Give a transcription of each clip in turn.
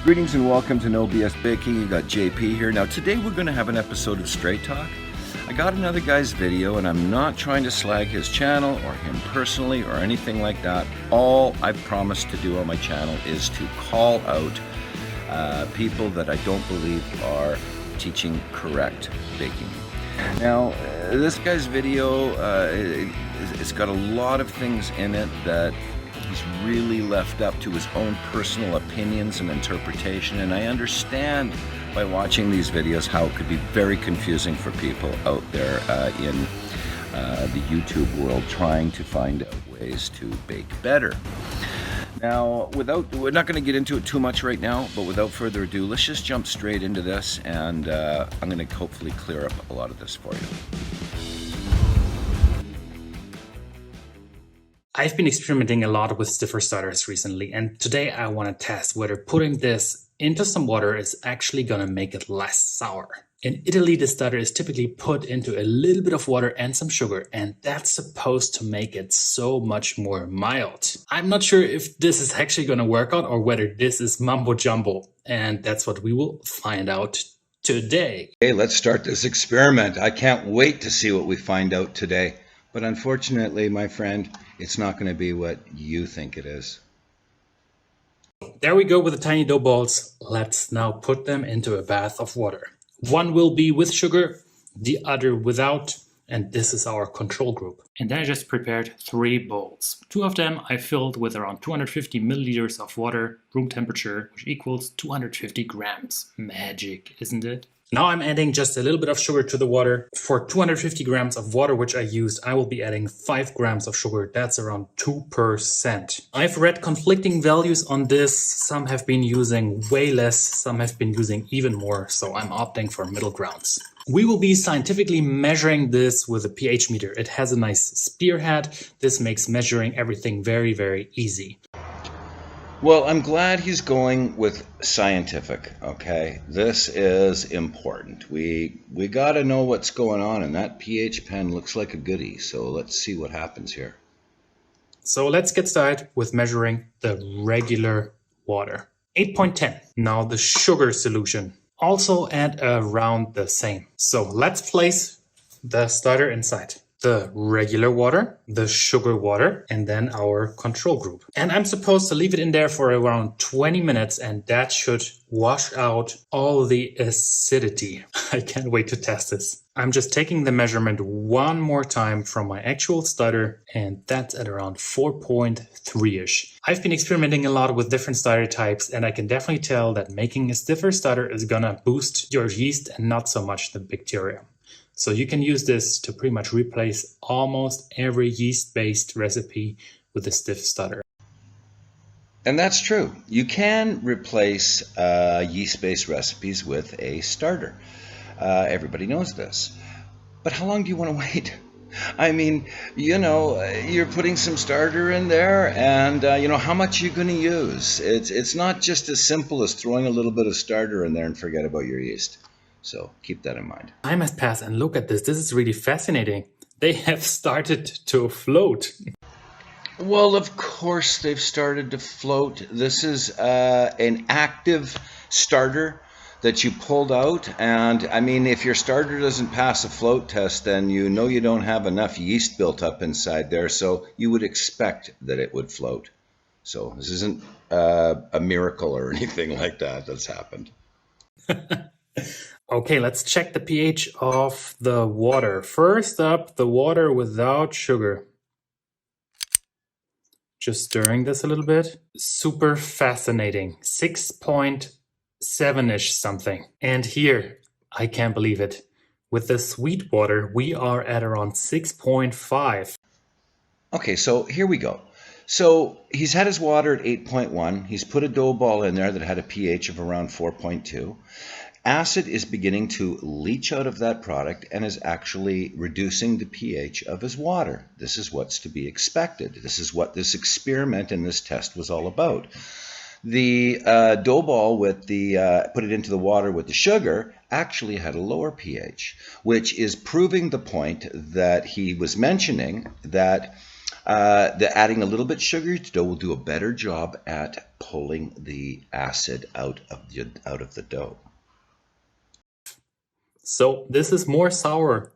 Greetings and welcome to No BS Baking. You got JP here. Now today we're going to have an episode of Straight Talk. I got another guy's video and I'm not trying to slag his channel or him personally or anything like that. All I've promised to do on my channel is to call out people that I don't believe are teaching correct baking. Now this guy's video, it's got a lot of things in it that he's really left up to his own personal opinions and interpretation, and I understand by watching these videos how it could be very confusing for people out there in the YouTube world trying to find out ways to bake better. Now, we're not going to get into it too much right now, but without further ado, let's just jump straight into this, and I'm going to hopefully clear up a lot of this for you. I've been experimenting a lot with stiffer starters recently, and today I want to test whether putting this into some water is actually going to make it less sour. In Italy, the starter is typically put into a little bit of water and some sugar, and that's supposed to make it so much more mild. I'm not sure if this is actually going to work out or whether this is mumbo jumbo, and that's what we will find out today. Hey, let's start this experiment. I can't wait to see what we find out today. But unfortunately, my friend, it's not going to be what you think it is. There we go with the tiny dough balls. Let's now put them into a bath of water. One will be with sugar, the other without, and this is our control group. And then I just prepared 3 bowls. 2 of them I filled with around 250 milliliters of water, room temperature, which equals 250 grams. Magic, isn't it? Now I'm adding just a little bit of sugar to the water. For 250 grams of water which I used, I will be adding 5 grams of sugar. That's around 2%. I've read conflicting values on this. Some have been using way less, some have been using even more, so I'm opting for middle grounds. We will be scientifically measuring this with a pH meter. It has a nice spearhead. This makes measuring everything very, very easy. Well, I'm glad he's going with scientific, okay? This is important. We got to know what's going on, and that pH pen looks like a goodie, so let's see what happens here. So let's get started with measuring the regular water. 8.10. Now the sugar solution. Also at around the same. So let's place the starter inside. The regular water, the sugar water, and then our control group. And I'm supposed to leave it in there for around 20 minutes, and that should wash out all the acidity. I can't wait to test this. I'm just taking the measurement one more time from my actual starter, and that's at around 4.3-ish. I've been experimenting a lot with different starter types, and I can definitely tell that making a stiffer starter is gonna boost your yeast and not so much the bacteria. So you can use this to pretty much replace almost every yeast-based recipe with a stiff starter. And that's true. You can replace yeast-based recipes with a starter. Everybody knows this. But how long do you want to wait? I mean, you're putting some starter in there, and how much you're going to use. It's not just as simple as throwing a little bit of starter in there and forget about your yeast. So keep that in mind. I must pass and look at this. This is really fascinating. They have started to float. Well, of course they've started to float. This is an active starter that you pulled out. And I mean, if your starter doesn't pass a float test, then you don't have enough yeast built up inside there. So you would expect that it would float. So this isn't a miracle or anything like that that's happened. Okay, let's check the pH of the water. First up, the water without sugar. Just stirring this a little bit. Super fascinating. 6.7-ish something. And here, I can't believe it. With the sweet water, we are at around 6.5. Okay, so here we go. So he's had his water at 8.1. He's put a dough ball in there that had a pH of around 4.2. Acid is beginning to leach out of that product and is actually reducing the pH of his water. This is what's to be expected. This is what this experiment and this test was all about. The dough ball with put it into the water with the sugar actually had a lower pH, which is proving the point that he was mentioning, that Adding a little bit sugar to dough will do a better job at pulling the acid out of the dough. So this is more sour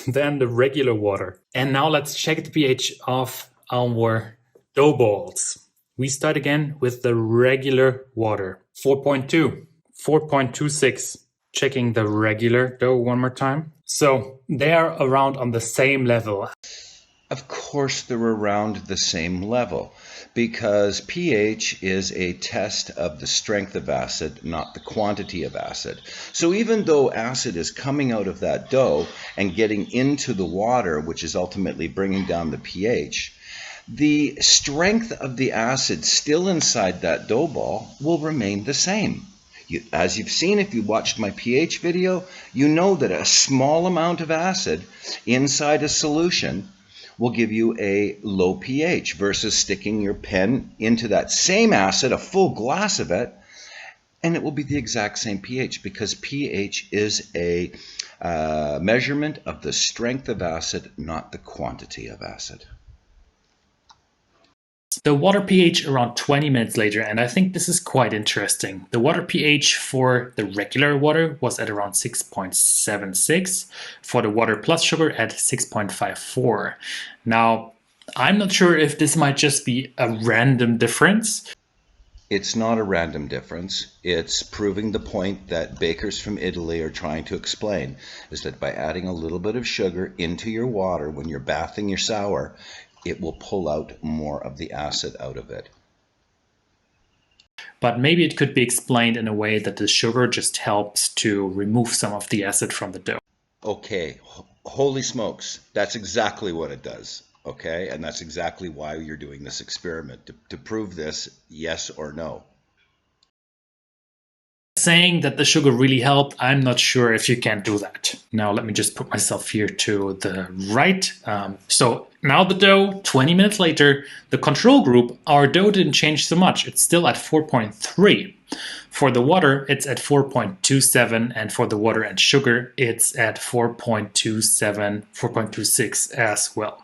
than the regular water. And now let's check the pH of our dough balls. We start again with the regular water. 4.2, 4.26. Checking the regular dough one more time. So they are around on the same level. Of course, they're around the same level because pH is a test of the strength of acid, not the quantity of acid. So even though acid is coming out of that dough and getting into the water, which is ultimately bringing down the pH, the strength of the acid still inside that dough ball will remain the same. As you've seen, if you watched my pH video, you know that a small amount of acid inside a solution will give you a low pH versus sticking your pen into that same acid, a full glass of it, and it will be the exact same pH because pH is a measurement of the strength of acid, not the quantity of acid. The water pH around 20 minutes later, and I think this is quite interesting. The water pH for the regular water was at around 6.76, for the water plus sugar at 6.54. Now, I'm not sure if this might just be a random difference. It's not a random difference. It's proving the point that bakers from Italy are trying to explain, is that by adding a little bit of sugar into your water when you're bathing your sour, it will pull out more of the acid out of it. But maybe it could be explained in a way that the sugar just helps to remove some of the acid from the dough. Okay, holy smokes, that's exactly what it does. Okay, and that's exactly why you're doing this experiment, to prove this, yes or no. Saying that the sugar really helped, I'm not sure if you can do that. Now let me just put myself here to the right. So now the dough, 20 minutes later, the control group, our dough didn't change so much. It's still at 4.3. For the water, it's at 4.27, and for the water and sugar, it's at 4.27, 4.26 as well.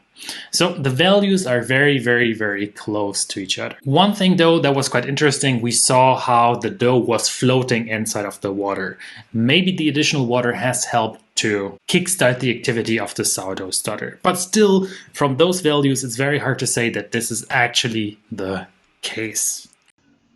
So the values are very, very, very close to each other. One thing though that was quite interesting, we saw how the dough was floating inside of the water. Maybe the additional water has helped to kickstart the activity of the sourdough starter. But still, from those values, it's very hard to say that this is actually the case.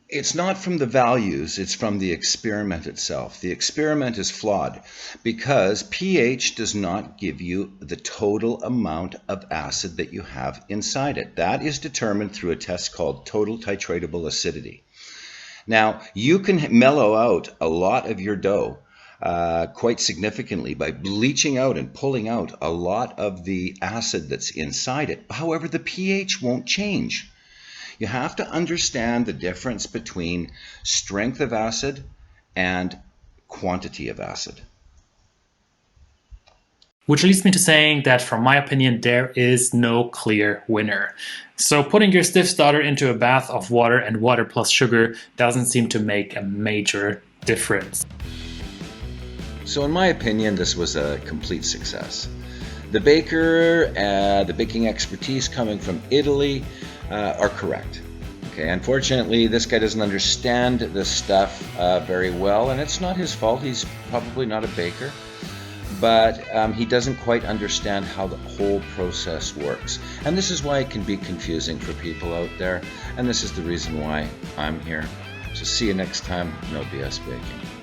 It's not from the values, it's from the experiment itself. The experiment is flawed because pH does not give you the total amount of acid that you have inside it. That is determined through a test called total titratable acidity. Now, you can mellow out a lot of your dough quite significantly by bleaching out and pulling out a lot of the acid that's inside it. However, the pH won't change. You have to understand the difference between strength of acid and quantity of acid. Which leads me to saying that, from my opinion, there is no clear winner. So putting your stiff starter into a bath of water and water plus sugar doesn't seem to make a major difference. So in my opinion, this was a complete success. The baker, the baking expertise coming from Italy, are correct. Okay, unfortunately, this guy doesn't understand this stuff very well, and it's not his fault. He's probably not a baker, but he doesn't quite understand how the whole process works. And this is why it can be confusing for people out there, and this is the reason why I'm here. So see you next time. No BS Baking.